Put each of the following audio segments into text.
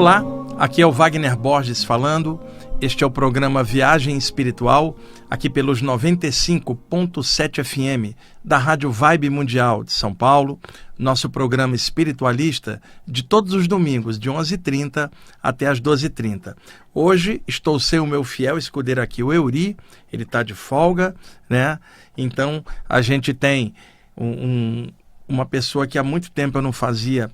Olá, aqui é o Wagner Borges falando. Este é o programa Viagem Espiritual, aqui pelos 95.7 FM da Rádio Vibe Mundial de São Paulo, nosso programa espiritualista de todos os domingos, de 11h30 até as 12h30. Hoje estou sem o meu fiel escudeiro aqui, o Euri, ele está de folga, né? Então a gente tem uma pessoa que há muito tempo eu não fazia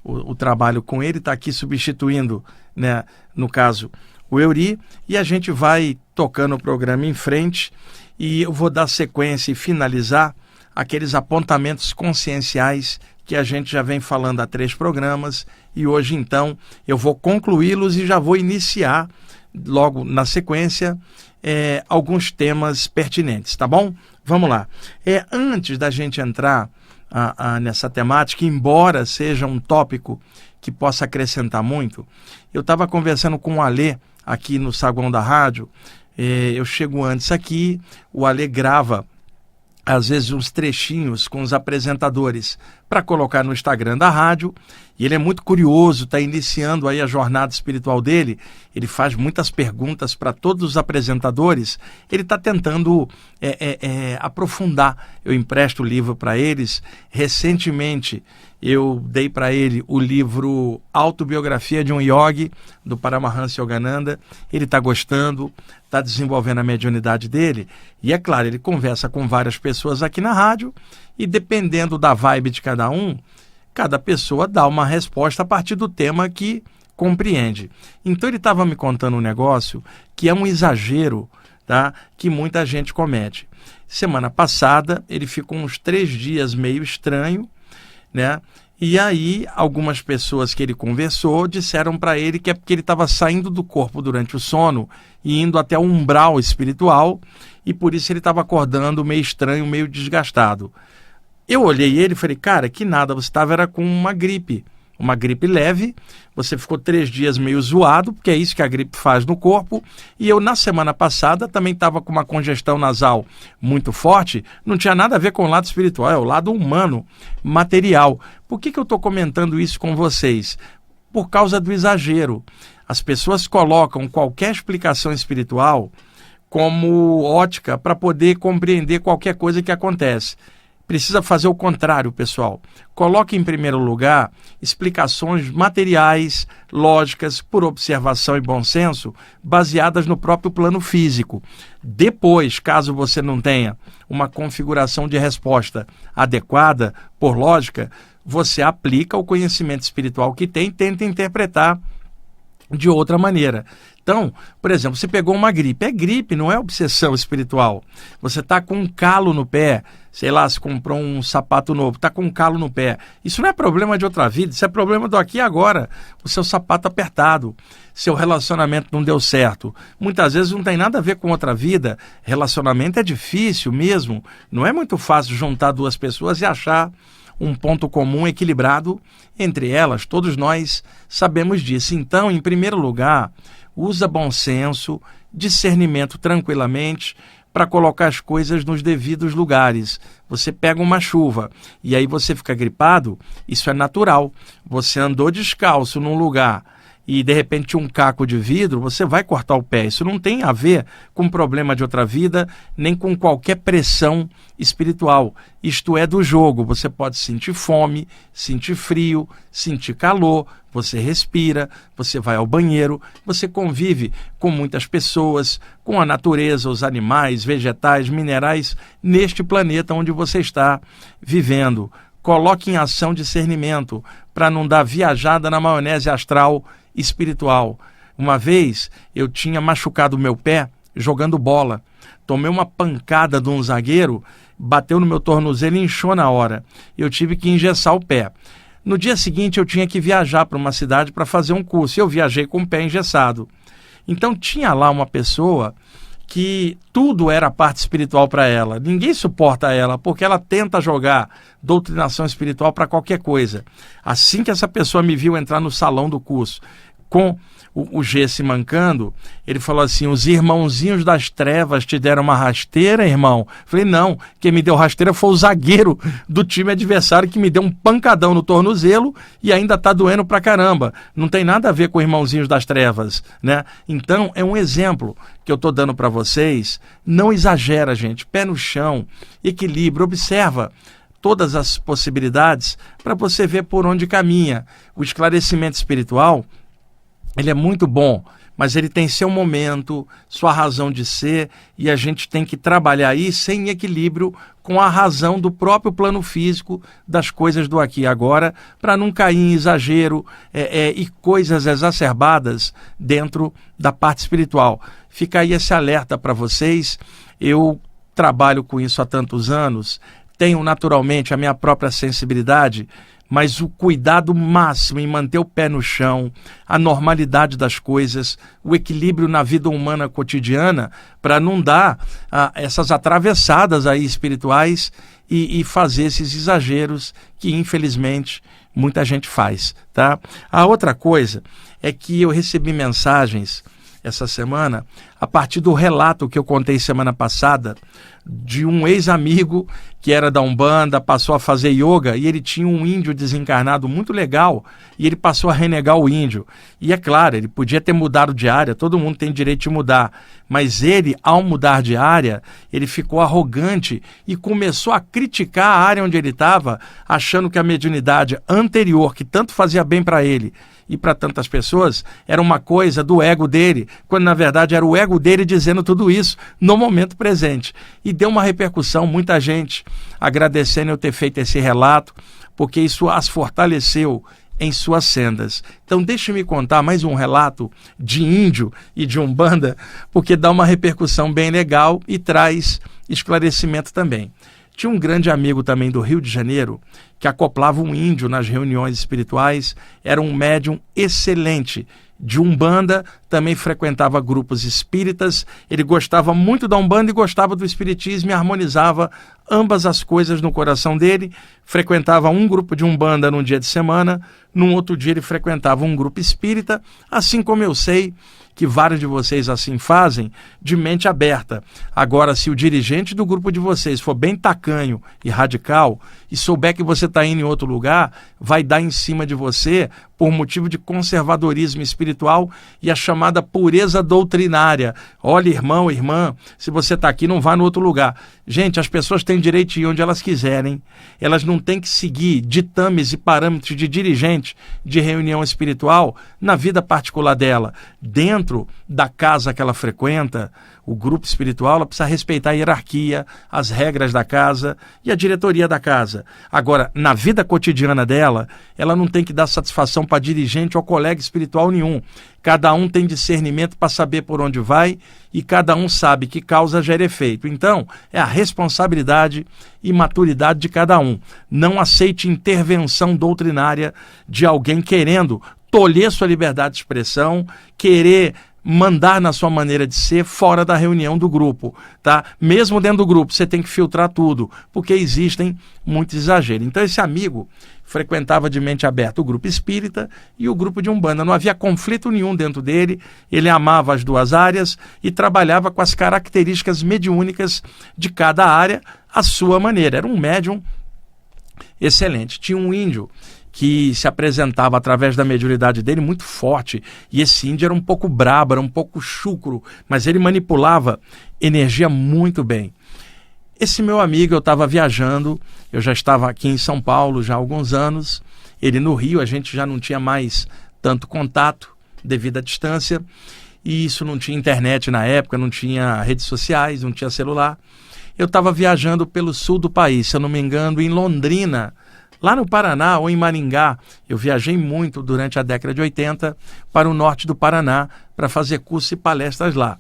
o trabalho com ele, está aqui substituindo, né, no caso, o Euri, e a gente vai tocando o programa em frente e eu vou dar sequência e finalizar aqueles apontamentos conscienciais que a gente já vem falando há 3 programas e hoje então eu vou concluí-los e já vou iniciar logo na sequência alguns temas pertinentes, tá bom? Vamos lá. Antes da gente entrar nessa temática, embora seja um tópico que possa acrescentar muito, eu estava conversando com o Alê aqui no saguão da rádio. Eu chego antes aqui, o Alê grava às vezes uns trechinhos com os apresentadores para colocar no Instagram da rádio, e ele é muito curioso, está iniciando aí a jornada espiritual dele, ele faz muitas perguntas para todos os apresentadores, ele está tentando aprofundar. Eu empresto o livro para eles. Recentemente eu dei para ele o livro Autobiografia de um Yogi, do Paramahansa Yogananda. Ele está gostando, está desenvolvendo a mediunidade dele. E é claro, ele conversa com várias pessoas aqui na rádio e dependendo da vibe de cada um, cada pessoa dá uma resposta a partir do tema que compreende. Então ele estava me contando um negócio que é um exagero, tá? Que muita gente comete. Semana passada ele ficou uns 3 dias meio estranho, né? E aí algumas pessoas que ele conversou disseram para ele que é porque ele estava saindo do corpo durante o sono e indo até o umbral espiritual e por isso ele estava acordando meio estranho, meio desgastado. Eu olhei ele e falei, cara, que nada, você estava com uma gripe leve, você ficou 3 dias meio zoado, porque é isso que a gripe faz no corpo, e eu na semana passada também estava com uma congestão nasal muito forte, não tinha nada a ver com o lado espiritual, é o lado humano, material. Por que eu estou comentando isso com vocês? Por causa do exagero. As pessoas colocam qualquer explicação espiritual como ótica para poder compreender qualquer coisa que acontece. Precisa fazer o contrário, pessoal. Coloque em primeiro lugar explicações materiais, lógicas, por observação e bom senso, baseadas no próprio plano físico. Depois, caso você não tenha uma configuração de resposta adequada, por lógica, você aplica o conhecimento espiritual que tem e tenta interpretar de outra maneira. Então, por exemplo, você pegou uma gripe. É gripe, não é obsessão espiritual. Você está com um calo no pé, sei lá, se comprou um sapato novo, está com um calo no pé. Isso não é problema de outra vida, isso é problema do aqui e agora. O seu sapato apertado, seu relacionamento não deu certo. Muitas vezes não tem nada a ver com outra vida. Relacionamento é difícil mesmo. Não é muito fácil juntar 2 pessoas e achar um ponto comum equilibrado entre elas. Todos nós sabemos disso. Então, em primeiro lugar, usa bom senso, discernimento tranquilamente para colocar as coisas nos devidos lugares. Você pega uma chuva e aí você fica gripado, isso é natural. Você andou descalço num lugar e de repente um caco de vidro, você vai cortar o pé. Isso não tem a ver com problema de outra vida, nem com qualquer pressão espiritual. Isto é do jogo. Você pode sentir fome, sentir frio, sentir calor, você respira, você vai ao banheiro, você convive com muitas pessoas, com a natureza, os animais, vegetais, minerais, neste planeta onde você está vivendo. Coloque em ação discernimento para não dar viajada na maionese astral espiritual. Uma vez eu tinha machucado o meu pé jogando bola. Tomei uma pancada de um zagueiro, bateu no meu tornozelo e inchou na hora. Eu tive que engessar o pé. No dia seguinte eu tinha que viajar para uma cidade para fazer um curso. Eu viajei com o pé engessado. Então tinha lá uma pessoa que tudo era parte espiritual para ela. Ninguém suporta ela, porque ela tenta jogar doutrinação espiritual para qualquer coisa. Assim que essa pessoa me viu entrar no salão do curso, com o G se mancando, ele falou assim: os irmãozinhos das trevas te deram uma rasteira, irmão? Falei: não, quem me deu rasteira foi o zagueiro do time adversário, que me deu um pancadão no tornozelo e ainda tá doendo pra caramba. Não tem nada a ver com irmãozinhos das trevas, né? Então é um exemplo que eu tô dando para vocês. Não exagera, gente, pé no chão, equilíbrio, observa todas as possibilidades para você ver por onde caminha. O esclarecimento espiritual, ele é muito bom, mas ele tem seu momento, sua razão de ser, e a gente tem que trabalhar isso em equilíbrio com a razão do próprio plano físico, das coisas do aqui e agora, para não cair em exagero e coisas exacerbadas dentro da parte espiritual. Fica aí esse alerta para vocês. Eu trabalho com isso há tantos anos, tenho naturalmente a minha própria sensibilidade, mas o cuidado máximo em manter o pé no chão, a normalidade das coisas, o equilíbrio na vida humana cotidiana, para não dar essas atravessadas aí espirituais e fazer esses exageros que, infelizmente, muita gente faz, tá? A outra coisa é que eu recebi mensagens essa semana, a partir do relato que eu contei semana passada, de um ex-amigo que era da Umbanda, passou a fazer yoga, e ele tinha um índio desencarnado muito legal, e ele passou a renegar o índio. E é claro, ele podia ter mudado de área, todo mundo tem direito de mudar, mas ele, ao mudar de área, ele ficou arrogante e começou a criticar a área onde ele estava, achando que a mediunidade anterior, que tanto fazia bem para ele e para tantas pessoas, era uma coisa do ego dele, quando na verdade era o ego dele dizendo tudo isso no momento presente. E deu uma repercussão, muita gente agradecendo eu ter feito esse relato, porque isso as fortaleceu em suas sendas. Então deixe-me contar mais um relato de índio e de Umbanda, porque dá uma repercussão bem legal e traz esclarecimento também. Tinha um grande amigo também do Rio de Janeiro que acoplava um índio nas reuniões espirituais, era um médium excelente de Umbanda, também frequentava grupos espíritas, ele gostava muito da Umbanda e gostava do espiritismo e harmonizava ambas as coisas no coração dele, frequentava um grupo de Umbanda num dia de semana, num outro dia ele frequentava um grupo espírita, assim como eu sei que vários de vocês assim fazem, de mente aberta. Agora, se o dirigente do grupo de vocês for bem tacanho e radical e souber que você está indo em outro lugar, vai dar em cima de você por motivo de conservadorismo espiritual e a chamada pureza doutrinária. Olha, irmão, irmã, se você está aqui, não vá no outro lugar. Gente, as pessoas têm direito de ir onde elas quiserem. Elas não têm que seguir ditames e parâmetros de dirigente de reunião espiritual na vida particular dela. Dentro da casa que ela frequenta, o grupo espiritual, ela precisa respeitar a hierarquia, as regras da casa e a diretoria da casa. Agora, na vida cotidiana dela, ela não tem que dar satisfação para dirigente ou colega espiritual nenhum. Cada um tem discernimento para saber por onde vai e cada um sabe que causa gera efeito. Então, é a responsabilidade e maturidade de cada um. Não aceite intervenção doutrinária de alguém querendo tolher sua liberdade de expressão, querer mandar na sua maneira de ser fora da reunião do grupo, tá? Mesmo dentro do grupo, você tem que filtrar tudo, porque existem muitos exageros. Então esse amigo frequentava de mente aberta o grupo espírita e o grupo de Umbanda. Não havia conflito nenhum dentro dele, ele amava as duas áreas e trabalhava com as características mediúnicas de cada área à sua maneira. Era um médium excelente. Tinha um índio que se apresentava através da mediunidade dele muito forte, e esse índio era um pouco brabo, era um pouco chucro, mas ele manipulava energia muito bem. Esse meu amigo, eu estava viajando, eu já estava aqui em São Paulo já há alguns anos, ele no Rio, a gente já não tinha mais tanto contato devido à distância, e isso não tinha internet na época, não tinha redes sociais, não tinha celular. Eu estava viajando pelo sul do país, se eu não me engano, em Londrina, lá no Paraná ou em Maringá. Eu viajei muito durante a década de 80 para o norte do Paraná para fazer cursos e palestras lá.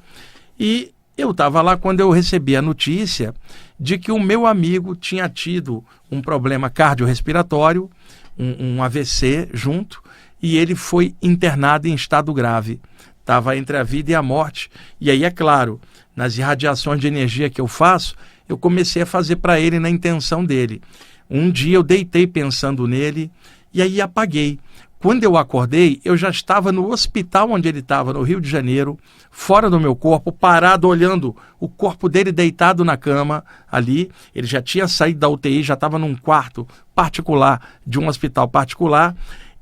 E eu estava lá quando eu recebi a notícia de que o meu amigo tinha tido um problema cardiorrespiratório, um AVC junto, e ele foi internado em estado grave. Estava entre a vida e a morte. E aí, é claro, nas irradiações de energia que eu faço, eu comecei a fazer para ele na intenção dele. Um dia eu deitei pensando nele e aí apaguei. Quando eu acordei, eu já estava no hospital onde ele estava, no Rio de Janeiro, fora do meu corpo, parado, olhando o corpo dele deitado na cama ali. Ele já tinha saído da UTI, já estava num quarto particular, de um hospital particular.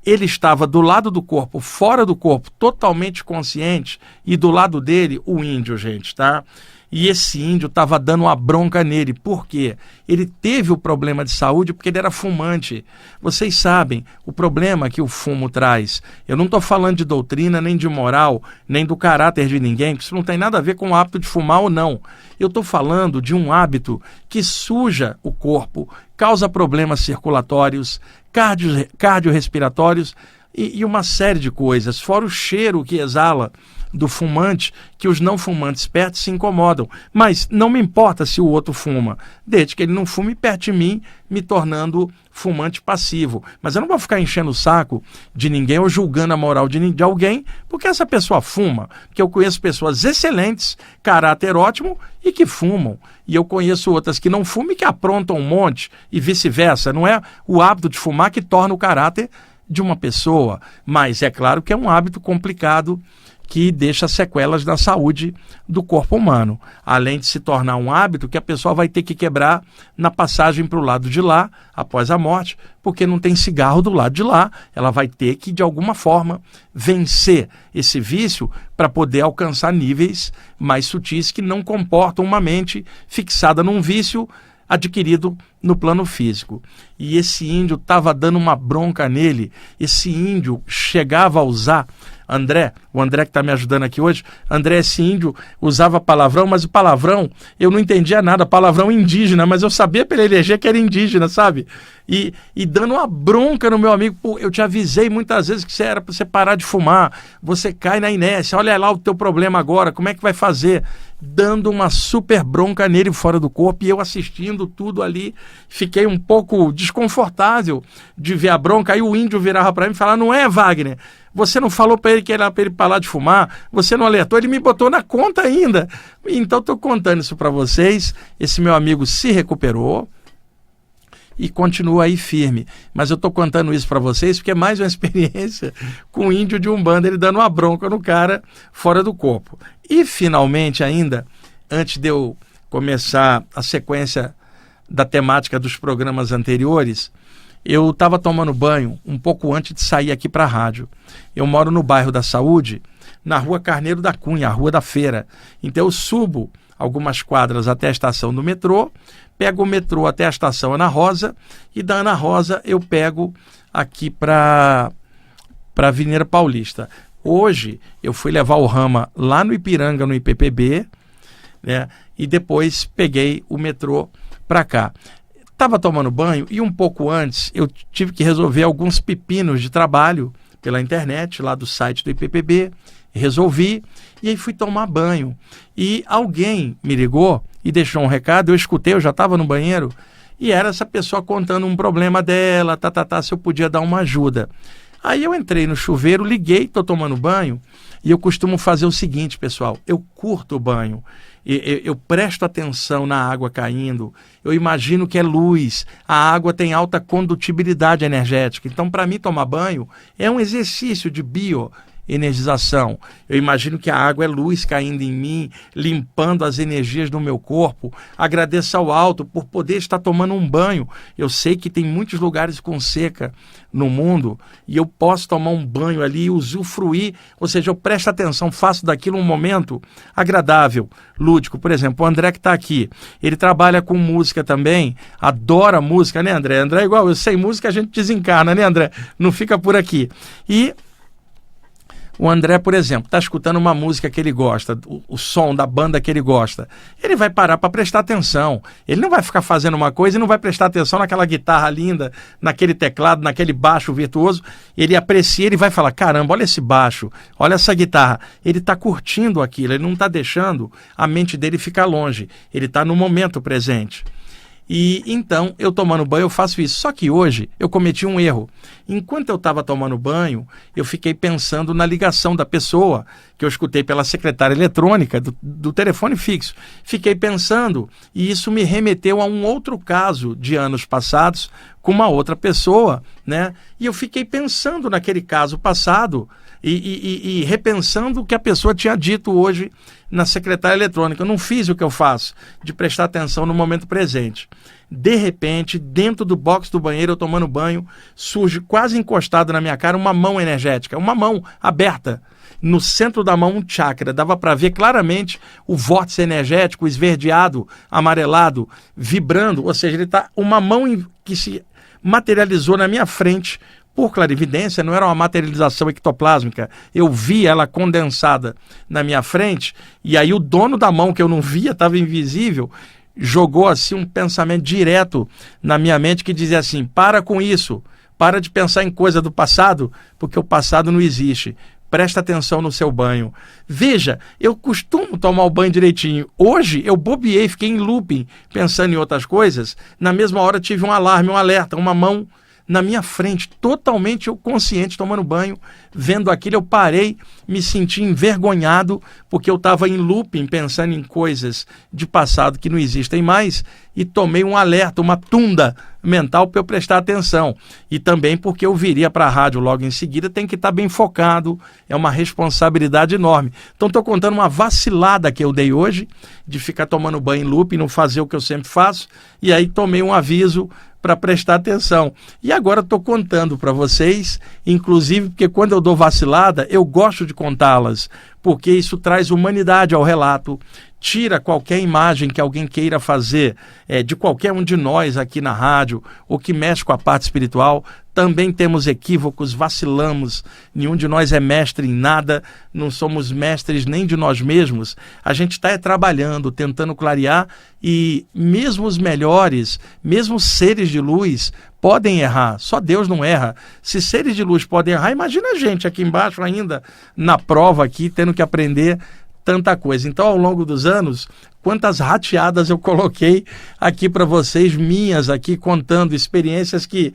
Ele estava do lado do corpo, fora do corpo, totalmente consciente, e do lado dele, o índio, gente, tá? E esse índio estava dando uma bronca nele. Por quê? Ele teve o problema de saúde porque ele era fumante. Vocês sabem o problema que o fumo traz. Eu não estou falando de doutrina, nem de moral, nem do caráter de ninguém, porque isso não tem nada a ver com o hábito de fumar ou não. Eu estou falando de um hábito que suja o corpo, causa problemas circulatórios, cardiorrespiratórios e uma série de coisas, fora o cheiro que exala do fumante, que os não fumantes perto se incomodam. Mas não me importa se o outro fuma, desde que ele não fume perto de mim, me tornando fumante passivo. Mas eu não vou ficar enchendo o saco de ninguém ou julgando a moral de alguém, porque essa pessoa fuma. Porque eu conheço pessoas excelentes, caráter ótimo e que fumam. E eu conheço outras que não fumam e que aprontam um monte e vice-versa. Não é o hábito de fumar que torna o caráter de uma pessoa. Mas é claro que é um hábito complicado que deixa sequelas na saúde do corpo humano, além de se tornar um hábito que a pessoa vai ter que quebrar na passagem para o lado de lá, após a morte, porque não tem cigarro do lado de lá, ela vai ter que, de alguma forma, vencer esse vício para poder alcançar níveis mais sutis que não comportam uma mente fixada num vício adquirido no plano físico. E esse índio estava dando uma bronca nele, esse índio chegava a usar... o André que está me ajudando aqui hoje, André, esse índio usava palavrão, mas o palavrão, eu não entendia nada, palavrão indígena, mas eu sabia pela energia que era indígena, sabe? E dando uma bronca no meu amigo, pô, eu te avisei muitas vezes que era para você parar de fumar, você cai na inércia, olha lá o teu problema agora, como é que vai fazer? Dando uma super bronca nele fora do corpo, e eu assistindo tudo ali, fiquei um pouco desconfortável de ver a bronca. Aí o índio virava para mim e falava: não é, Wagner, você não falou para ele que era para ele parar de fumar, você não alertou, ele me botou na conta ainda. Então estou contando isso para vocês. Esse meu amigo se recuperou e continua aí firme. Mas eu estou contando isso para vocês porque é mais uma experiência com o índio de Umbanda, ele dando uma bronca no cara fora do corpo. E finalmente ainda, antes de eu começar a sequência da temática dos programas anteriores, eu estava tomando banho um pouco antes de sair aqui para a rádio. Eu moro no bairro da Saúde, na rua Carneiro da Cunha, a rua da Feira. Então eu subo algumas quadras até a estação do metrô, pego o metrô até a estação Ana Rosa, e da Ana Rosa eu pego aqui para a Avenida Paulista. Hoje eu fui levar o Rama lá no Ipiranga, no IPPB, né, e depois peguei o metrô para cá. Estava tomando banho e um pouco antes eu tive que resolver alguns pepinos de trabalho pela internet, lá do site do IPPB, resolvi e aí fui tomar banho. E alguém me ligou e deixou um recado, eu escutei, eu já estava no banheiro, e era essa pessoa contando um problema dela, se eu podia dar uma ajuda. Aí eu entrei no chuveiro, liguei, estou tomando banho, e eu costumo fazer o seguinte, pessoal, eu curto o banho. Eu presto atenção na água caindo, eu imagino que é luz, a água tem alta condutibilidade energética. Então, para mim, tomar banho é um exercício de bioenergização. Eu imagino que a água é luz caindo em mim, limpando as energias do meu corpo. Agradeço ao alto por poder estar tomando um banho. Eu sei que tem muitos lugares com seca no mundo e eu posso tomar um banho ali e usufruir, ou seja, eu presto atenção, faço daquilo um momento agradável, lúdico. Por exemplo, o André que está aqui, ele trabalha com música também, adora música, né, André? André é igual, eu sei música, a gente desencarna, né, André? Não fica por aqui. E o André, por exemplo, está escutando uma música que ele gosta, o som da banda que ele gosta. Ele vai parar para prestar atenção. Ele não vai ficar fazendo uma coisa e não vai prestar atenção naquela guitarra linda, naquele teclado, naquele baixo virtuoso. Ele aprecia, ele vai falar: caramba, olha esse baixo, olha essa guitarra. Ele está curtindo aquilo, ele não está deixando a mente dele ficar longe. Ele está no momento presente. E então, eu tomando banho, eu faço isso. Só que hoje eu cometi um erro. Enquanto eu estava tomando banho, eu fiquei pensando na ligação da pessoa, que eu escutei pela secretária eletrônica do telefone fixo. Fiquei pensando, e isso me remeteu a um outro caso de anos passados, com uma outra pessoa, né? E eu fiquei pensando naquele caso passado e repensando o que a pessoa tinha dito hoje na secretária eletrônica. Eu não fiz o que eu faço, de prestar atenção no momento presente. De repente, dentro do box do banheiro, eu tomando banho, surge quase encostado na minha cara uma mão energética, uma mão aberta. No centro da mão, um chakra. Dava para ver claramente o vórtice energético esverdeado, amarelado, vibrando. Ou seja, ele está uma mão que se materializou na minha frente por clarividência, não era uma materialização ectoplásmica. Eu vi ela condensada na minha frente, e aí o dono da mão, que eu não via, estava invisível, jogou assim um pensamento direto na minha mente que dizia assim: para com isso, para de pensar em coisa do passado, porque o passado não existe. Presta atenção no seu banho. Veja, eu costumo tomar o banho direitinho. Hoje eu bobeei, fiquei em looping, pensando em outras coisas. Na mesma hora tive um alarme, um alerta, uma mão na minha frente, totalmente eu consciente, tomando banho, vendo aquilo. Eu parei, me senti envergonhado, porque eu estava em looping, pensando em coisas de passado que não existem mais, e tomei um alerta, uma tunda mental para eu prestar atenção. E também porque eu viria para a rádio logo em seguida, tem que estar bem focado, é uma responsabilidade enorme. Então estou contando uma vacilada que eu dei hoje, de ficar tomando banho em looping, não fazer o que eu sempre faço, e aí tomei um aviso para prestar atenção. E agora estou contando para vocês, inclusive porque quando eu dou vacilada, eu gosto de contá-las, porque isso traz humanidade ao relato, tira qualquer imagem que alguém queira fazer de qualquer um de nós aqui na rádio, ou que mexe com a parte espiritual. Também temos equívocos, vacilamos, nenhum de nós é mestre em nada, não somos mestres nem de nós mesmos. A gente está trabalhando, tentando clarear, e mesmo os melhores, mesmo seres de luz, podem errar. Só Deus não erra. Se seres de luz podem errar, imagina a gente aqui embaixo ainda, na prova aqui, tendo que aprender tanta coisa. Então, ao longo dos anos, quantas rateadas eu coloquei aqui para vocês, minhas aqui, contando experiências que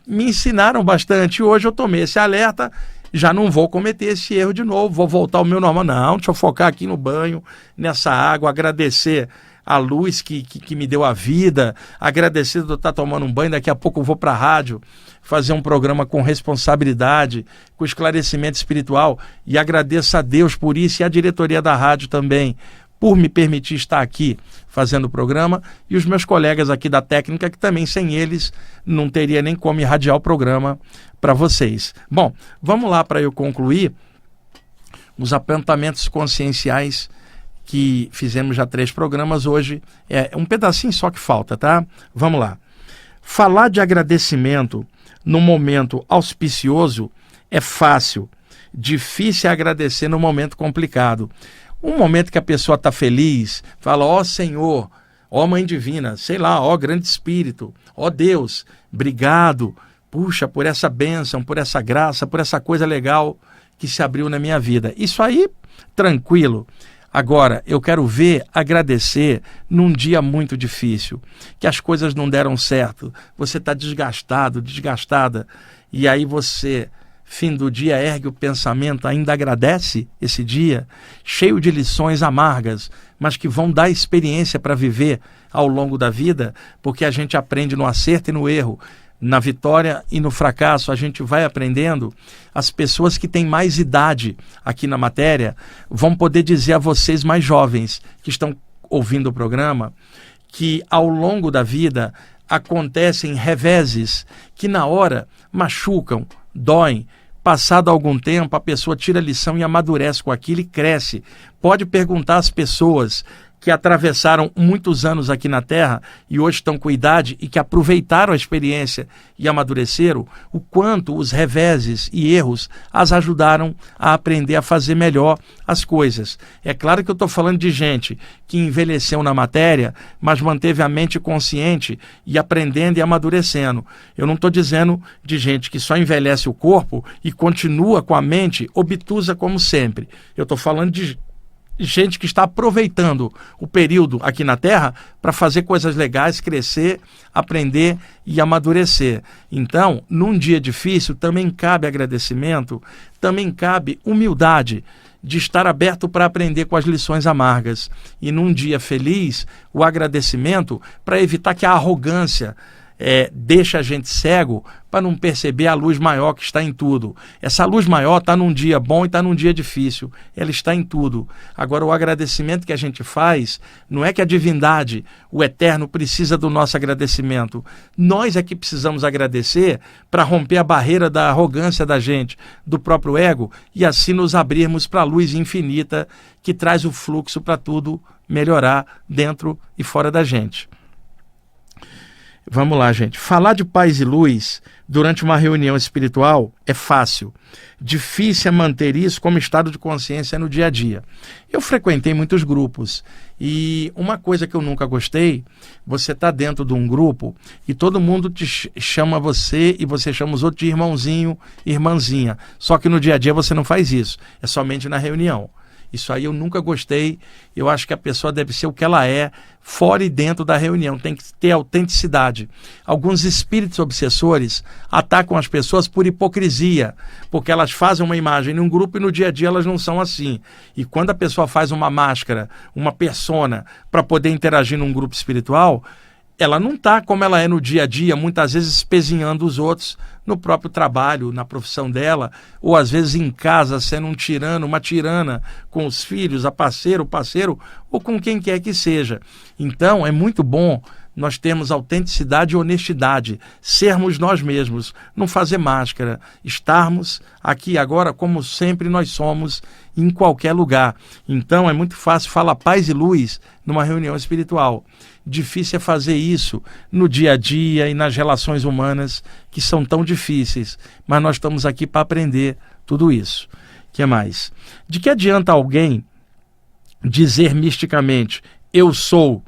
me ensinaram bastante. Hoje eu tomei esse alerta, já não vou cometer esse erro de novo, vou voltar ao meu normal. Não, deixa eu focar aqui no banho, nessa água, agradecer a luz que me deu a vida, agradecer de eu estar tomando um banho. Daqui a pouco eu vou para a rádio fazer um programa com responsabilidade, com esclarecimento espiritual, e agradeço a Deus por isso, e a diretoria da rádio também, por me permitir estar aqui fazendo o programa, e os meus colegas aqui da técnica, que também sem eles não teria nem como irradiar o programa para vocês. Bom, vamos lá para eu concluir os apontamentos conscienciais que fizemos já 3 programas. Hoje é um pedacinho só que falta, tá? Vamos lá. Falar de agradecimento num momento auspicioso é fácil, difícil é agradecer num momento complicado. Um momento que a pessoa está feliz, fala: ó Senhor, ó Mãe Divina, sei lá, ó Grande Espírito, ó Deus, obrigado, puxa, por essa bênção, por essa graça, por essa coisa legal que se abriu na minha vida. Isso aí, tranquilo. Agora, eu quero ver agradecer num dia muito difícil, que as coisas não deram certo, você está desgastado, desgastada, e aí você, fim do dia, ergue o pensamento, ainda agradece esse dia, cheio de lições amargas, mas que vão dar experiência para viver ao longo da vida, porque a gente aprende no acerto e no erro. Na vitória e no fracasso a gente vai aprendendo. As pessoas que têm mais idade aqui na matéria vão poder dizer a vocês mais jovens que estão ouvindo o programa que ao longo da vida acontecem reveses que na hora machucam, doem. Passado algum tempo a pessoa tira a lição e amadurece com aquilo e cresce. Pode perguntar às pessoas que atravessaram muitos anos aqui na Terra e hoje estão com idade e que aproveitaram a experiência e amadureceram, o quanto os reveses e erros as ajudaram a aprender a fazer melhor as coisas. É claro que eu estou falando de gente que envelheceu na matéria, mas manteve a mente consciente e aprendendo e amadurecendo. Eu não estou dizendo de gente que só envelhece o corpo e continua com a mente obtusa como sempre. Eu estou falando de gente que está aproveitando o período aqui na Terra para fazer coisas legais, crescer, aprender e amadurecer. Então, num dia difícil, também cabe agradecimento, também cabe humildade de estar aberto para aprender com as lições amargas. E num dia feliz, o agradecimento para evitar que a arrogância deixa a gente cego para não perceber a luz maior que está em tudo. Essa luz maior está num dia bom e está num dia difícil. Ela está em tudo. Agora, o agradecimento que a gente faz não é que a divindade, o eterno, precisa do nosso agradecimento. Nós é que precisamos agradecer para romper a barreira da arrogância da gente, do próprio ego, e assim nos abrirmos para a luz infinita que traz o fluxo para tudo melhorar dentro e fora da gente. Vamos lá, gente. Falar de paz e luz durante uma reunião espiritual é fácil. Difícil é manter isso como estado de consciência no dia a dia. Eu frequentei muitos grupos e uma coisa que eu nunca gostei, você está dentro de um grupo e todo mundo te chama você e você chama os outros de irmãozinho, irmãzinha. Só que no dia a dia você não faz isso. É somente na reunião. Isso aí eu nunca gostei. Eu acho que a pessoa deve ser o que ela é, fora e dentro da reunião. Tem que ter autenticidade. Alguns espíritos obsessores atacam as pessoas por hipocrisia, porque elas fazem uma imagem num grupo e no dia a dia elas não são assim. E quando a pessoa faz uma máscara, uma persona, para poder interagir num grupo espiritual, ela não está como ela é no dia a dia, muitas vezes espezinhando os outros no próprio trabalho, na profissão dela, ou às vezes em casa, sendo um tirano, uma tirana com os filhos, o parceiro, ou com quem quer que seja. Então, é muito bom nós termos autenticidade e honestidade, sermos nós mesmos, não fazer máscara, estarmos aqui agora como sempre nós somos em qualquer lugar. Então, é muito fácil falar paz e luz numa reunião espiritual. Difícil é fazer isso no dia a dia e nas relações humanas que são tão difíceis, mas nós estamos aqui para aprender tudo isso. O que mais? De que adianta alguém dizer misticamente, eu sou,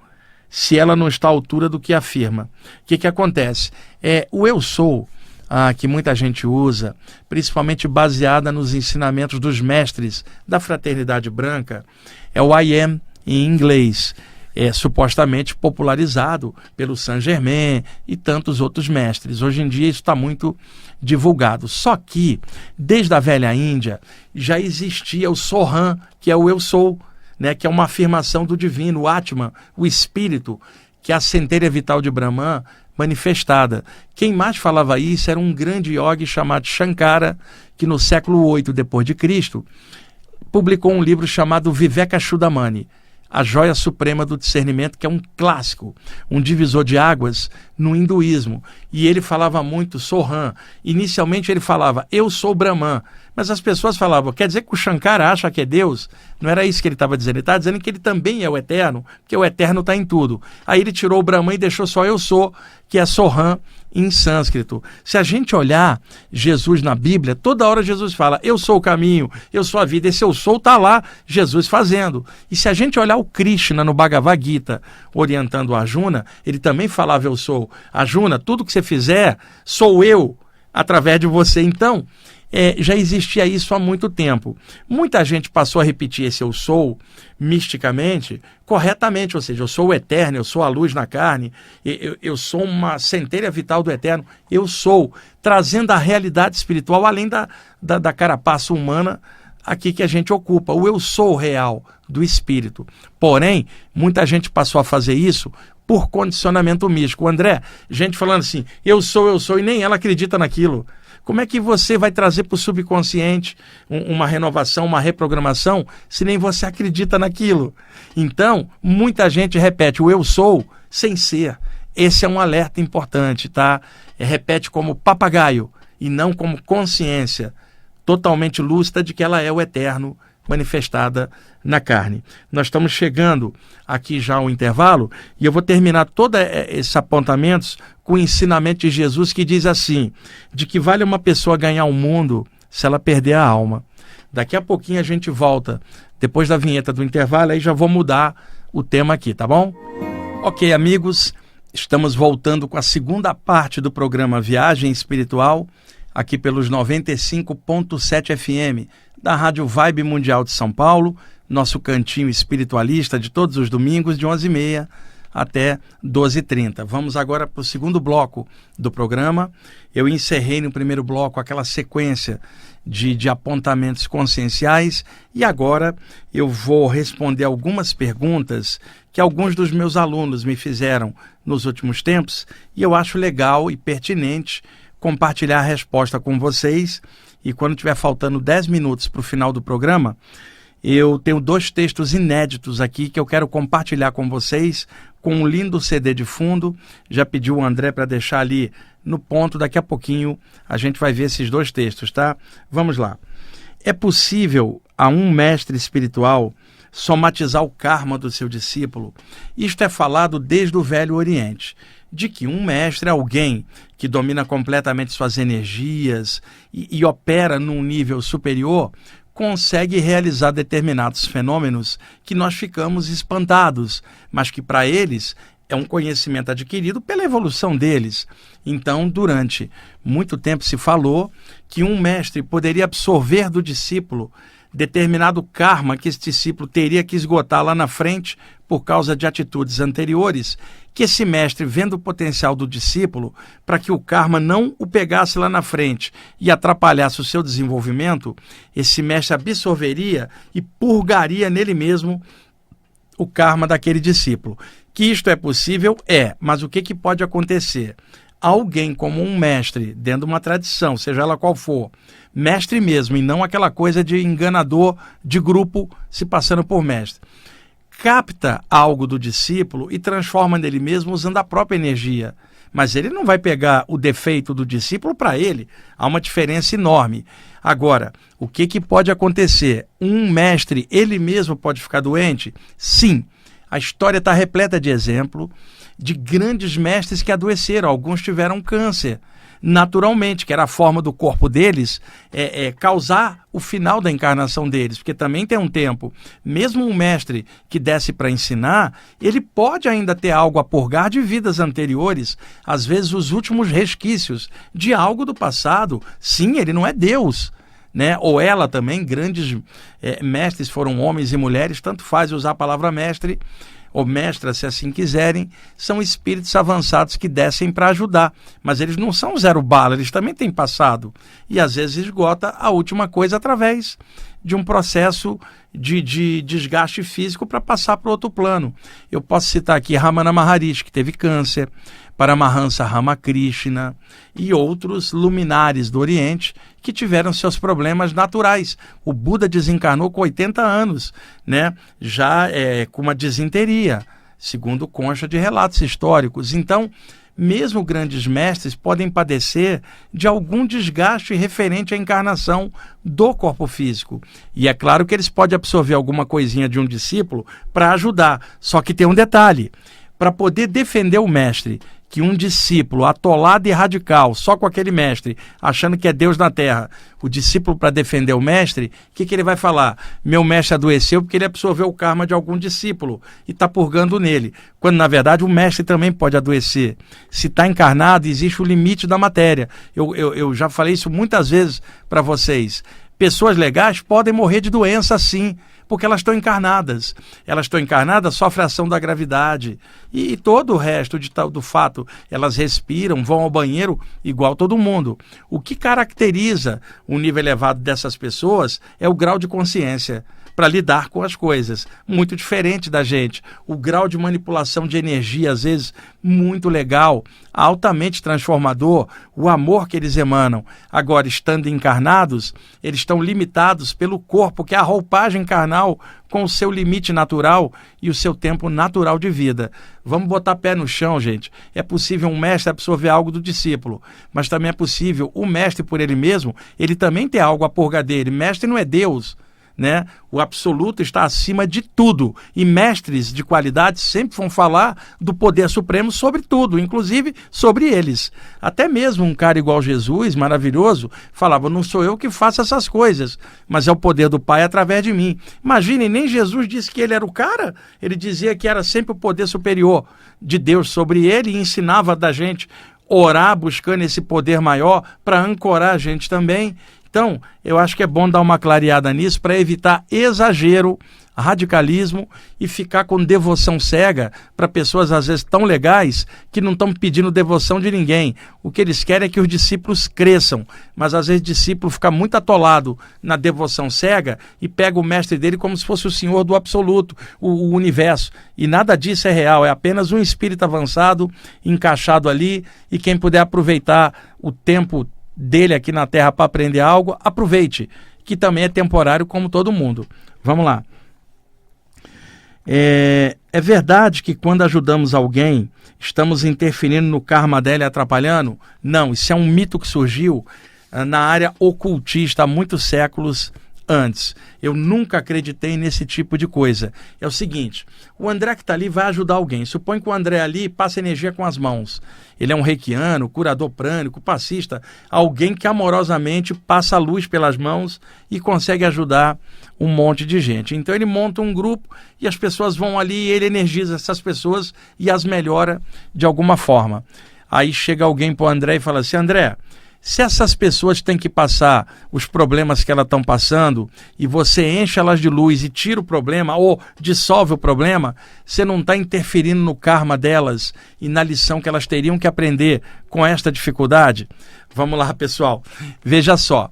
se ela não está à altura do que afirma? O que acontece? O eu sou, que muita gente usa, principalmente baseada nos ensinamentos dos mestres da Fraternidade Branca, é o I am em inglês. Supostamente popularizado pelo Saint-Germain e tantos outros mestres. Hoje em dia isso está muito divulgado. Só que, desde a velha Índia, já existia o Soham, que é o eu sou, né, que é uma afirmação do divino, o Atman, o espírito, que é a centelha vital de Brahman manifestada. Quem mais falava isso era um grande yogi chamado Shankara, que no século VIII d.C., publicou um livro chamado Vivekachudamani, a joia suprema do discernimento, que é um clássico, um divisor de águas no hinduísmo. E ele falava muito Soham. Inicialmente ele falava, eu sou Brahman. Mas as pessoas falavam, quer dizer que o Shankara acha que é Deus? Não era isso que ele estava dizendo. Ele estava dizendo que ele também é o eterno, porque o eterno está em tudo. Aí ele tirou o Brahman e deixou só eu sou, que é Soham em sânscrito. Se a gente olhar Jesus na Bíblia, toda hora Jesus fala, eu sou o caminho, eu sou a vida. Esse eu sou está lá, Jesus fazendo. E se a gente olhar o Krishna no Bhagavad Gita, orientando o Arjuna, ele também falava eu sou. Arjuna, tudo que você fizer, sou eu, através de você. Então, já existia isso há muito tempo. Muita gente passou a repetir esse eu sou misticamente, corretamente, ou seja, eu sou o eterno, eu sou a luz na carne, eu sou uma centelha vital do eterno, eu sou, trazendo a realidade espiritual além da carapaça humana aqui que a gente ocupa, o eu sou real do espírito. Porém, muita gente passou a fazer isso por condicionamento místico. André, gente falando assim, eu sou, e nem ela acredita naquilo. Como é que você vai trazer para o subconsciente uma renovação, uma reprogramação, se nem você acredita naquilo? Então, muita gente repete o eu sou sem ser. Esse é um alerta importante, tá? Repete como papagaio e não como consciência totalmente lúcida de que ela é o eterno manifestada na carne. Nós estamos chegando aqui já ao intervalo e eu vou terminar todos esses apontamentos com o ensinamento de Jesus que diz assim, de que vale uma pessoa ganhar o mundo se ela perder a alma. Daqui a pouquinho a gente volta, depois da vinheta do intervalo, aí já vou mudar o tema aqui, tá bom? Ok, amigos, estamos voltando com a segunda parte do programa Viagem Espiritual, aqui pelos 95.7 FM da Rádio Vibe Mundial de São Paulo, nosso cantinho espiritualista de todos os domingos, de 11h30 até 12h30. Vamos agora para o segundo bloco do programa. Eu encerrei no primeiro bloco aquela sequência de apontamentos conscienciais e agora eu vou responder algumas perguntas que alguns dos meus alunos me fizeram nos últimos tempos e eu acho legal e pertinente compartilhar a resposta com vocês. E quando tiver faltando 10 minutos para o final do programa, eu tenho 2 textos inéditos aqui que eu quero compartilhar com vocês com um lindo CD de fundo. Já pedi o André para deixar ali no ponto, daqui a pouquinho a gente vai ver esses 2 textos, tá? Vamos lá. É possível a um mestre espiritual somatizar o karma do seu discípulo? Isto é falado desde o Velho Oriente, de que um mestre é alguém que domina completamente suas energias e opera num nível superior, consegue realizar determinados fenômenos que nós ficamos espantados, mas que para eles é um conhecimento adquirido pela evolução deles. Então, durante muito tempo se falou que um mestre poderia absorver do discípulo determinado karma que esse discípulo teria que esgotar lá na frente por causa de atitudes anteriores, que esse mestre, vendo o potencial do discípulo, para que o karma não o pegasse lá na frente e atrapalhasse o seu desenvolvimento, esse mestre absorveria e purgaria nele mesmo o karma daquele discípulo. Que isto é possível? Mas o que pode acontecer? Alguém como um mestre, dentro de uma tradição, seja ela qual for, mestre mesmo, e não aquela coisa de enganador de grupo se passando por mestre, capta algo do discípulo e transforma nele mesmo usando a própria energia. Mas ele não vai pegar o defeito do discípulo para ele. Há uma diferença enorme. Agora, o que pode acontecer? Um mestre, ele mesmo pode ficar doente? Sim. A história está repleta de exemplo de grandes mestres que adoeceram. Alguns tiveram câncer, naturalmente, que era a forma do corpo deles causar o final da encarnação deles, porque também tem um tempo. Mesmo um mestre que desce para ensinar, ele pode ainda ter algo a purgar de vidas anteriores, às vezes os últimos resquícios de algo do passado. Sim, ele não é Deus, né? Ou ela também, grandes mestres foram homens e mulheres, tanto faz usar a palavra mestre ou mestra, se assim quiserem, são espíritos avançados que descem para ajudar, mas eles não são zero bala, eles também têm passado, e às vezes esgota a última coisa através de um processo de desgaste físico para passar para outro plano. Eu posso citar aqui Ramana Maharishi, que teve câncer, Paramahansa Ramakrishna e outros luminares do Oriente que tiveram seus problemas naturais. O Buda desencarnou com 80 anos, né? Já com uma disenteria, segundo consta de relatos históricos. Então, mesmo grandes mestres podem padecer de algum desgaste referente à encarnação do corpo físico. E é claro que eles podem absorver alguma coisinha de um discípulo para ajudar. Só que tem um detalhe: para poder defender o mestre, que um discípulo atolado e radical, só com aquele mestre, achando que é Deus na Terra, o discípulo, para defender o mestre, o que ele vai falar? Meu mestre adoeceu porque ele absorveu o karma de algum discípulo e está purgando nele. Quando, na verdade, o mestre também pode adoecer. Se está encarnado, existe o limite da matéria. Eu já falei isso muitas vezes para vocês. Pessoas legais podem morrer de doença, sim, porque elas estão encarnadas. Elas estão encarnadas, sofrem a ação da gravidade. E todo o resto do fato, elas respiram, vão ao banheiro igual todo mundo. O que caracteriza o nível elevado dessas pessoas é o grau de consciência para lidar com as coisas, muito diferente da gente. O grau de manipulação de energia, às vezes, muito legal, altamente transformador, o amor que eles emanam. Agora, estando encarnados, eles estão limitados pelo corpo, que é a roupagem carnal, com o seu limite natural e o seu tempo natural de vida. Vamos botar pé no chão, gente. É possível um mestre absorver algo do discípulo, mas também é possível o mestre, por ele mesmo, ele também ter algo a purgar dele. Mestre não é Deus, né? O absoluto está acima de tudo, e mestres de qualidade sempre vão falar do poder supremo sobre tudo, inclusive sobre eles. Até mesmo um cara igual Jesus, maravilhoso, falava: não sou eu que faço essas coisas, mas é o poder do Pai através de mim. Imagine, nem Jesus disse que ele era o cara, ele dizia que era sempre o poder superior de Deus sobre ele e ensinava da gente orar buscando esse poder maior para ancorar a gente também. Então, eu acho que é bom dar uma clareada nisso para evitar exagero radicalismo e ficar com devoção cega para pessoas às vezes tão legais que não estão pedindo devoção de ninguém. O que eles querem é que os discípulos cresçam, mas às vezes o discípulo fica muito atolado na devoção cega e pega o mestre dele como se fosse o senhor do absoluto, o universo. E nada disso é real, é apenas um espírito avançado, encaixado ali, e quem puder aproveitar o tempo dele aqui na Terra para aprender algo, aproveite, que também é temporário como todo mundo. Vamos lá. É verdade que quando ajudamos alguém, estamos interferindo no karma dela e atrapalhando? Não, isso é um mito que surgiu na área ocultista há muitos séculos antes. Eu nunca acreditei nesse tipo de coisa. É o seguinte, o André que está ali vai ajudar alguém. Supõe que o André ali passa energia com as mãos. Ele é um reikiano, curador prânico, passista, alguém que amorosamente passa a luz pelas mãos e consegue ajudar um monte de gente. Então ele monta um grupo e as pessoas vão ali e ele energiza essas pessoas e as melhora de alguma forma. Aí chega alguém para o André e fala assim, André, se essas pessoas têm que passar os problemas que elas estão passando e você enche elas de luz e tira o problema ou dissolve o problema, você não está interferindo no karma delas e na lição que elas teriam que aprender com esta dificuldade? Vamos lá, pessoal. Veja só,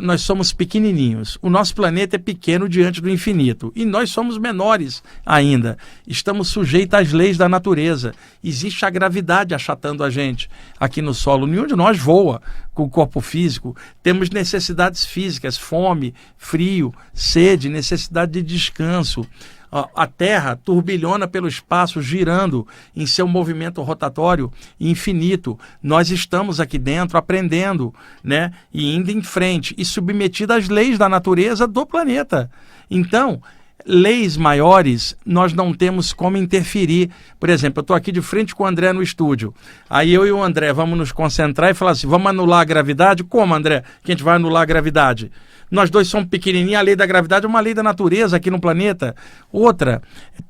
nós somos pequenininhos. O nosso planeta é pequeno diante do infinito e nós somos menores ainda. Estamos sujeitos às leis da natureza. Existe a gravidade achatando a gente aqui no solo. Nenhum de nós voa com o corpo físico. Temos necessidades físicas, fome, frio, sede, necessidade de descanso. A Terra turbilhona pelo espaço, girando em seu movimento rotatório infinito. Nós estamos aqui dentro aprendendo, né? E indo em frente e submetidos às leis da natureza do planeta. Então, leis maiores nós não temos como interferir. Por exemplo, eu estou aqui de frente com o André no estúdio. Aí eu e o André vamos nos concentrar e falar assim, vamos anular a gravidade? Como, André, que a gente vai anular a gravidade? Nós dois somos pequenininhos, a lei da gravidade é uma lei da natureza aqui no planeta. Outra,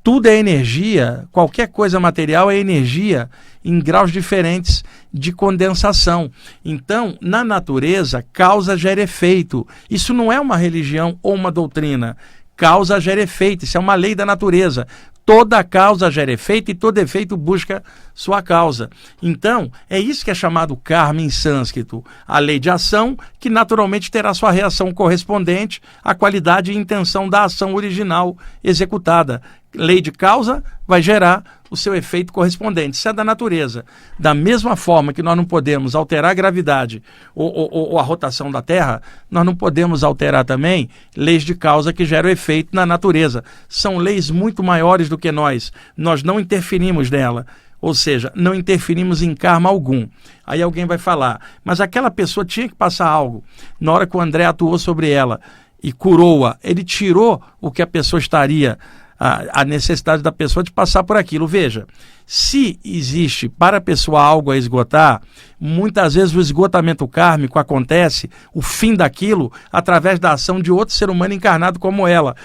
tudo é energia, qualquer coisa material é energia em graus diferentes de condensação. Então, na natureza, causa gera efeito. Isso não é uma religião ou uma doutrina. Causa gera efeito, isso é uma lei da natureza. Toda causa gera efeito e todo efeito busca sua causa. Então, é isso que é chamado karma em sânscrito. A lei de ação que naturalmente terá sua reação correspondente à qualidade e intenção da ação original executada. Lei de causa vai gerar o seu efeito correspondente. Isso é da natureza. Da mesma forma que nós não podemos alterar a gravidade ou a rotação da Terra, nós não podemos alterar também leis de causa que geram efeito na natureza. São leis muito maiores do que nós. Nós não interferimos nela. Ou seja, não interferimos em karma algum. Aí alguém vai falar, mas aquela pessoa tinha que passar algo. Na hora que o André atuou sobre ela e curou-a, ele tirou o que a pessoa estaria... A necessidade da pessoa de passar por aquilo. Veja, se existe para a pessoa algo a esgotar, muitas vezes o esgotamento kármico acontece, o fim daquilo, através da ação de outro ser humano encarnado como ela.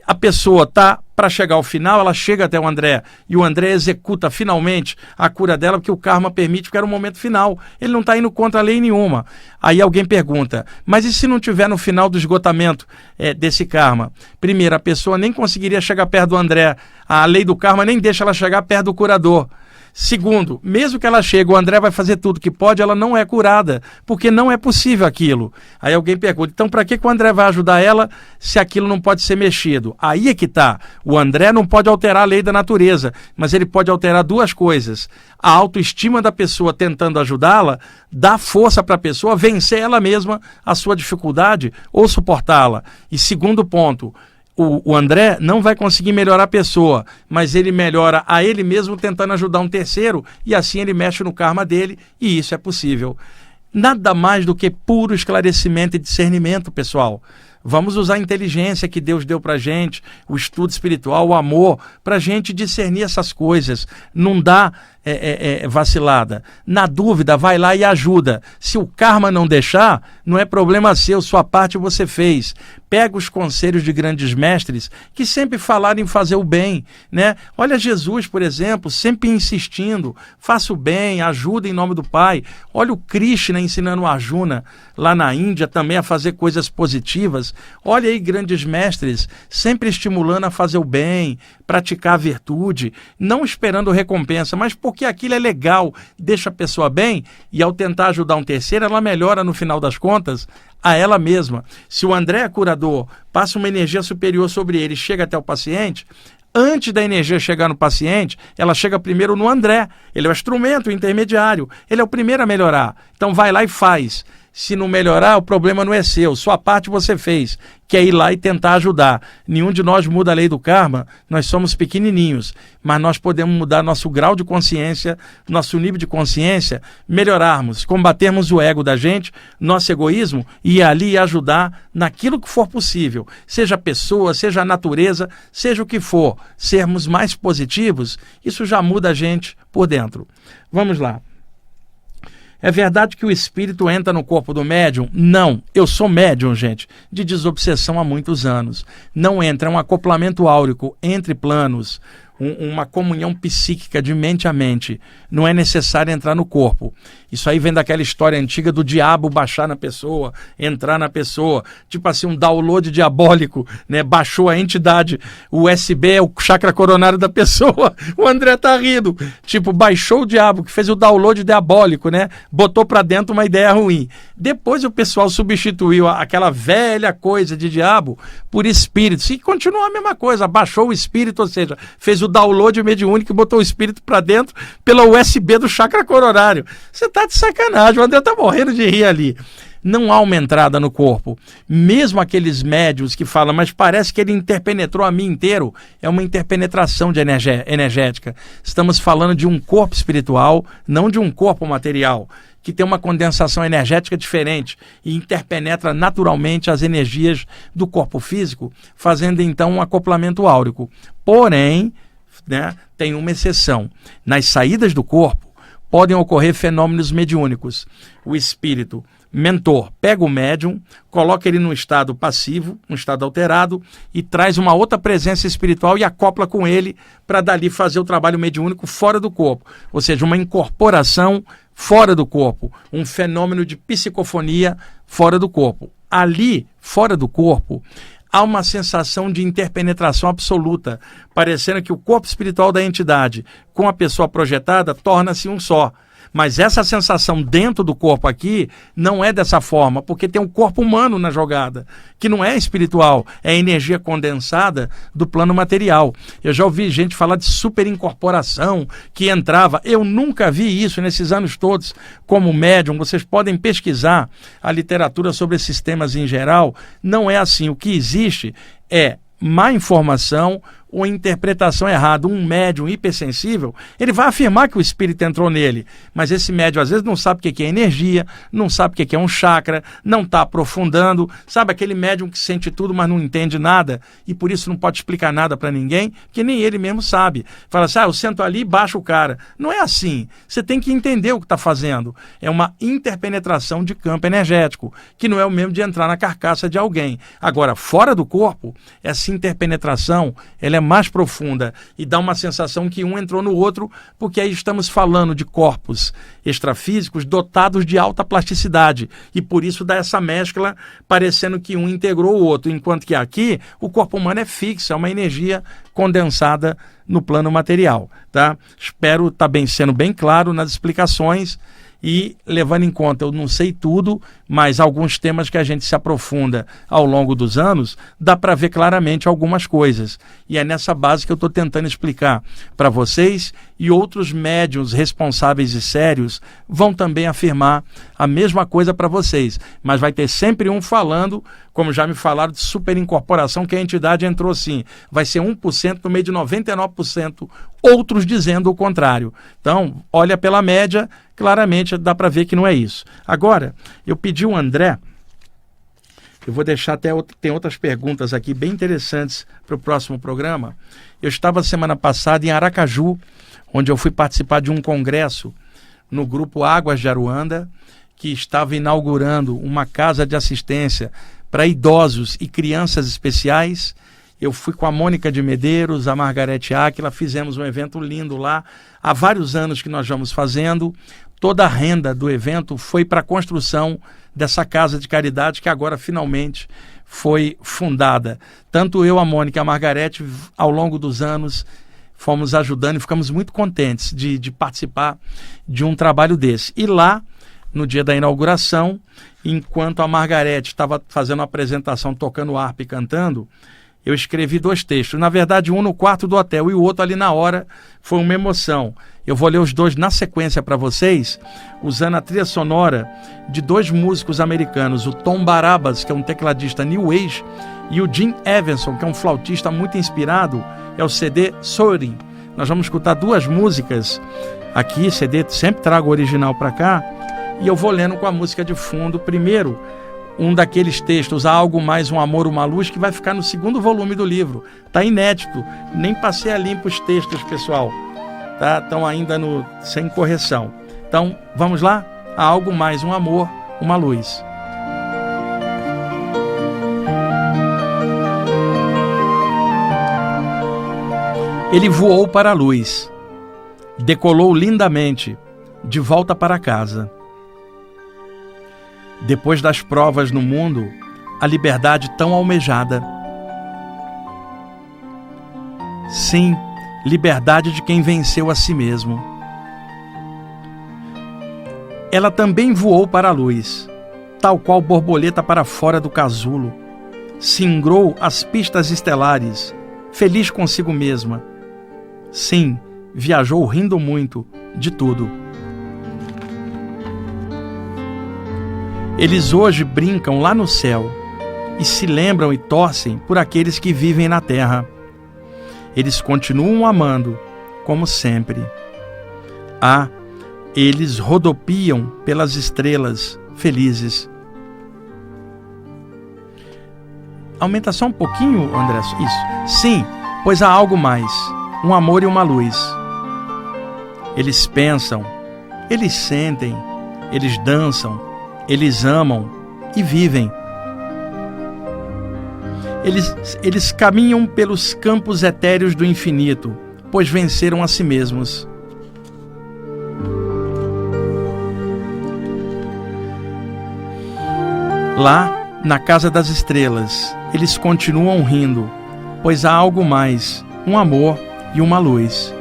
A pessoa está para chegar ao final, ela chega até o André e o André executa finalmente a cura dela, porque o karma permite, porque era o momento final. Ele não está indo contra a lei nenhuma. Aí alguém pergunta, mas e se não tiver no final do esgotamento desse karma? Primeiro, a pessoa nem conseguiria chegar perto do André. A lei do karma nem deixa ela chegar perto do curador. Segundo, mesmo que ela chegue, o André vai fazer tudo que pode, ela não é curada, porque não é possível aquilo. Aí alguém pergunta, então para que o André vai ajudar ela se aquilo não pode ser mexido? Aí é que está. O André não pode alterar a lei da natureza, mas ele pode alterar duas coisas. A autoestima da pessoa tentando ajudá-la, dá força para a pessoa vencer ela mesma a sua dificuldade ou suportá-la. E segundo ponto, o André não vai conseguir melhorar a pessoa, mas ele melhora a ele mesmo tentando ajudar um terceiro e assim ele mexe no karma dele e isso é possível. Nada mais do que puro esclarecimento e discernimento, pessoal. Vamos usar a inteligência que Deus deu para a gente, o estudo espiritual, o amor, para a gente discernir essas coisas. Não dá vacilada. Na dúvida, vai lá e ajuda. Se o karma não deixar, não é problema seu, sua parte você fez. Pega os conselhos de grandes mestres que sempre falaram em fazer o bem, né? Olha Jesus, por exemplo, sempre insistindo, faça o bem, ajuda em nome do Pai. Olha o Krishna ensinando o Arjuna lá na Índia também a fazer coisas positivas. Olha aí grandes mestres sempre estimulando a fazer o bem, praticar a virtude, não esperando recompensa, mas porque aquilo é legal, deixa a pessoa bem, e ao tentar ajudar um terceiro, ela melhora no final das contas a ela mesma. Se o André é curador, passa uma energia superior sobre ele, chega até o paciente, antes da energia chegar no paciente, ela chega primeiro no André. Ele é o instrumento, o intermediário. Ele é o primeiro a melhorar. Então vai lá e faz. Se não melhorar, o problema não é seu. Sua parte você fez, que é ir lá e tentar ajudar. Nenhum de nós muda a lei do karma. Nós somos pequenininhos, mas nós podemos mudar nosso grau de consciência, nosso nível de consciência, melhorarmos, combatermos o ego da gente, nosso egoísmo, e ir ali e ajudar naquilo que for possível. Seja a pessoa, seja a natureza, seja o que for. Sermos mais positivos, isso já muda a gente por dentro. Vamos lá. É verdade que o espírito entra no corpo do médium? Não. Eu sou médium, gente, de desobsessão há muitos anos. Não entra, é um acoplamento áurico entre planos, uma comunhão psíquica de mente a mente. Não é necessário entrar no corpo. Isso aí vem daquela história antiga do diabo baixar na pessoa, entrar na pessoa. Tipo assim, um download diabólico, né? Baixou a entidade. O USB é o chakra coronário da pessoa. O André tá rindo. Tipo, baixou o diabo, que fez o download diabólico, né? Botou pra dentro uma ideia ruim. Depois o pessoal substituiu aquela velha coisa de diabo por espírito. E continuou a mesma coisa. Baixou o espírito, ou seja, fez o download mediúnico e botou o espírito pra dentro pela USB do chakra coronário. Você tá de sacanagem, o André tá morrendo de rir ali. Não há uma entrada no corpo. Mesmo aqueles médios que falam, mas parece que ele interpenetrou a mim inteiro, é uma interpenetração de energética. Estamos falando de um corpo espiritual, não de um corpo material, que tem uma condensação energética diferente e interpenetra naturalmente as energias do corpo físico, fazendo então um acoplamento áurico. Porém, né, tem uma exceção. Nas saídas do corpo, podem ocorrer fenômenos mediúnicos. O espírito mentor pega o médium, coloca ele num estado passivo, num estado alterado, e traz uma outra presença espiritual e acopla com ele para dali fazer o trabalho mediúnico fora do corpo. Ou seja, uma incorporação fora do corpo, um fenômeno de psicofonia fora do corpo. Ali, fora do corpo, há uma sensação de interpenetração absoluta, parecendo que o corpo espiritual da entidade com a pessoa projetada torna-se um só. Mas essa sensação dentro do corpo aqui não é dessa forma, porque tem um corpo humano na jogada, que não é espiritual, é energia condensada do plano material. Eu já ouvi gente falar de superincorporação, que entrava. Eu nunca vi isso nesses anos todos como médium. Vocês podem pesquisar a literatura sobre esses temas em geral. Não é assim. O que existe é má informação ou interpretação errada. Um médium hipersensível, ele vai afirmar que o espírito entrou nele, mas esse médium às vezes não sabe o que é energia, não sabe o que é um chakra, não está aprofundando, sabe aquele médium que sente tudo, mas não entende nada, e por isso não pode explicar nada para ninguém, que nem ele mesmo sabe. Fala assim, eu sento ali e baixo o cara. Não é assim. Você tem que entender o que está fazendo. É uma interpenetração de campo energético, que não é o mesmo de entrar na carcaça de alguém. Agora, fora do corpo, essa interpenetração, ela é mais profunda e dá uma sensação que um entrou no outro, porque aí estamos falando de corpos extrafísicos dotados de alta plasticidade, e por isso dá essa mescla, parecendo que um integrou o outro, enquanto que aqui o corpo humano é fixo, é uma energia condensada no plano material, tá? Espero estar sendo bem claro nas explicações. E levando em conta, eu não sei tudo, mas alguns temas que a gente se aprofunda ao longo dos anos, dá para ver claramente algumas coisas. E é nessa base que eu estou tentando explicar para vocês, e outros médiuns responsáveis e sérios vão também afirmar a mesma coisa para vocês. Mas vai ter sempre um falando, como já me falaram, de superincorporação, que a entidade entrou sim. Vai ser 1% no meio de 99%, outros dizendo o contrário. Então, olha pela média, claramente dá para ver que não é isso. Agora, eu pedi ao André, eu vou deixar até, tem outras perguntas aqui bem interessantes para o próximo programa. Eu estava semana passada em Aracaju, onde eu fui participar de um congresso no grupo Águas de Aruanda, que estava inaugurando uma casa de assistência para idosos e crianças especiais. Eu fui com a Mônica de Medeiros, a Margarete Áquila, fizemos um evento lindo lá. Há vários anos que nós vamos fazendo. Toda a renda do evento foi para a construção dessa casa de caridade que agora finalmente foi fundada. Tanto eu, a Mônica e a Margarete, ao longo dos anos, fomos ajudando e ficamos muito contentes de participar de um trabalho desse. E lá, no dia da inauguração, enquanto a Margarete estava fazendo a apresentação, tocando harpa e cantando, eu escrevi 2 textos. Na verdade, um no quarto do hotel e o outro ali na hora. Foi uma emoção. Eu vou ler os 2 na sequência para vocês, usando a trilha sonora de 2 músicos americanos, o Tom Barabas, que é um tecladista New Age, e o Jim Evanson, que é um flautista muito inspirado, é o CD Soaring. Nós vamos escutar 2 músicas aqui, CD, sempre trago o original para cá, e eu vou lendo com a música de fundo. Primeiro, um daqueles textos, Há Algo Mais, Um Amor, Uma Luz, que vai ficar no 2º volume do livro. Está inédito, nem passei a limpo os textos, pessoal. Estão ainda sem correção. Então, vamos lá? Há Algo Mais, Um Amor, Uma Luz. Ele voou para a luz, decolou lindamente, de volta para casa. Depois das provas no mundo, a liberdade tão almejada. Sim, liberdade de quem venceu a si mesmo. Ela também voou para a luz, tal qual borboleta para fora do casulo. Singrou as pistas estelares, feliz consigo mesma. Sim, viajou rindo muito de tudo. Eles hoje brincam lá no céu e se lembram e torcem por aqueles que vivem na terra. Eles continuam amando, como sempre. Eles rodopiam pelas estrelas, felizes. Aumenta só um pouquinho, André. Isso. Sim, pois há algo mais. Um amor e uma luz. Eles pensam, eles sentem, eles dançam, eles amam e vivem. Eles caminham pelos campos etéreos do infinito, pois venceram a si mesmos. Lá, na casa das estrelas, eles continuam rindo, pois há algo mais, um amor e uma luz.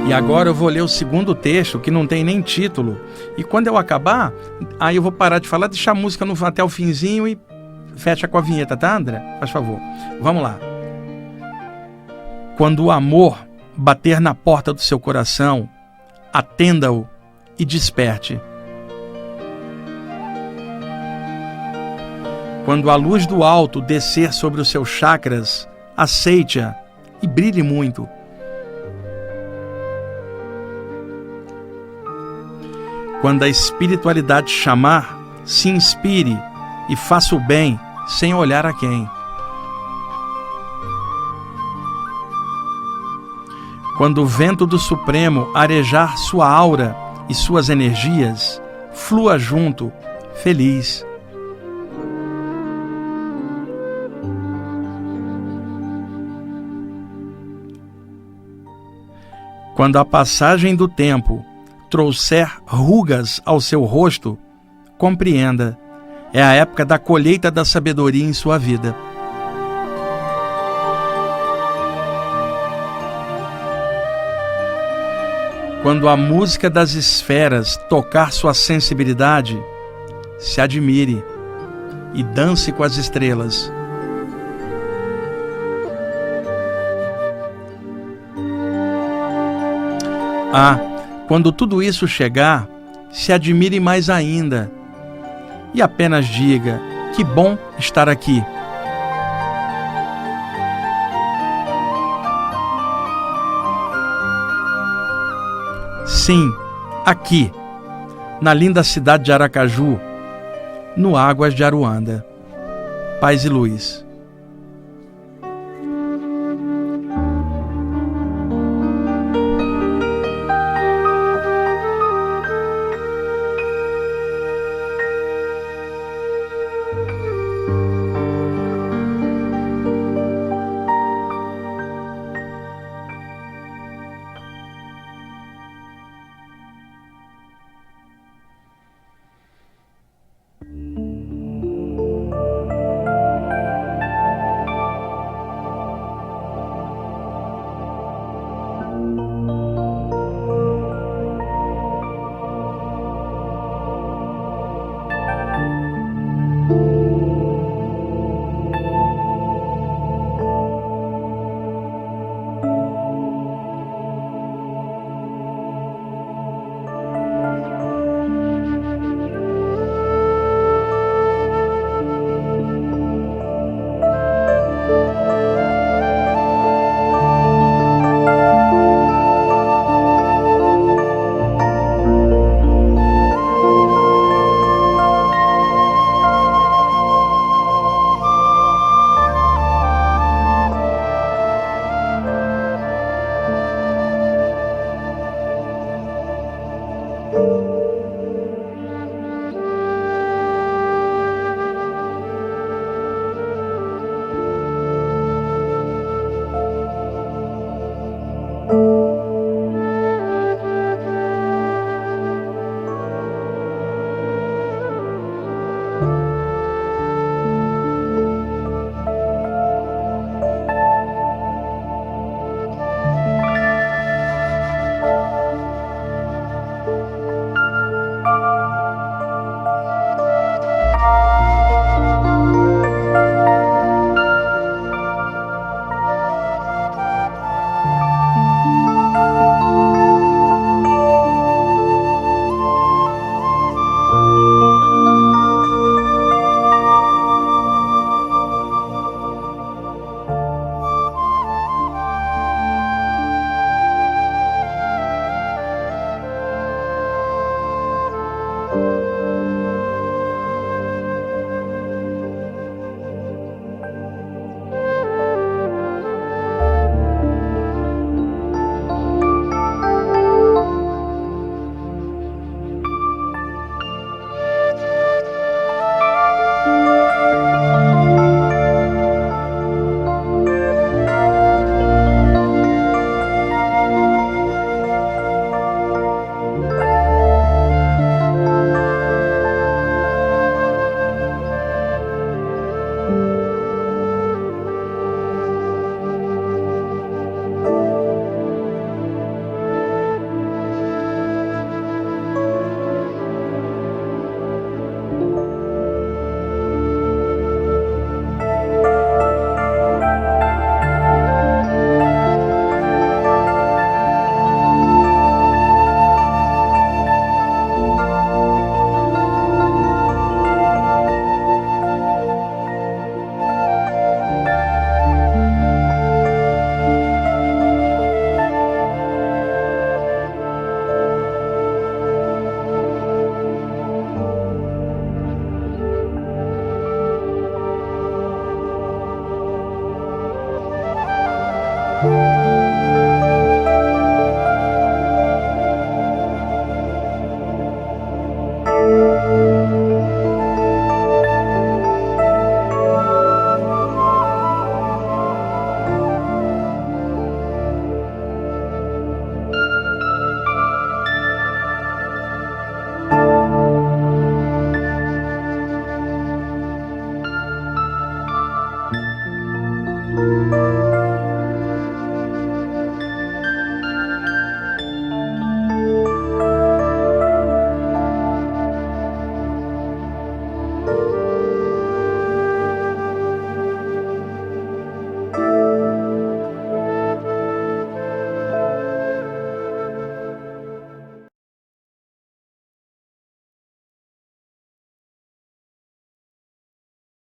E agora eu vou ler o 2º texto, que não tem nem título. E quando eu acabar, aí eu vou parar de falar, deixar a música até o finzinho e fecha com a vinheta, tá, André? Faz favor. Vamos lá. Quando o amor bater na porta do seu coração, atenda-o e desperte. Quando a luz do alto descer sobre os seus chakras, aceite-a e brilhe muito. Quando a espiritualidade chamar, se inspire e faça o bem sem olhar a quem. Quando o vento do Supremo arejar sua aura e suas energias, flua junto, feliz. Quando a passagem do tempo trouxer rugas ao seu rosto, compreenda, é a época da colheita da sabedoria em sua vida. Quando a música das esferas tocar sua sensibilidade, se admire e dance com as estrelas. Quando tudo isso chegar, se admire mais ainda e apenas diga: que bom estar aqui. Sim, aqui, na linda cidade de Aracaju, no Águas de Aruanda. Paz e luz.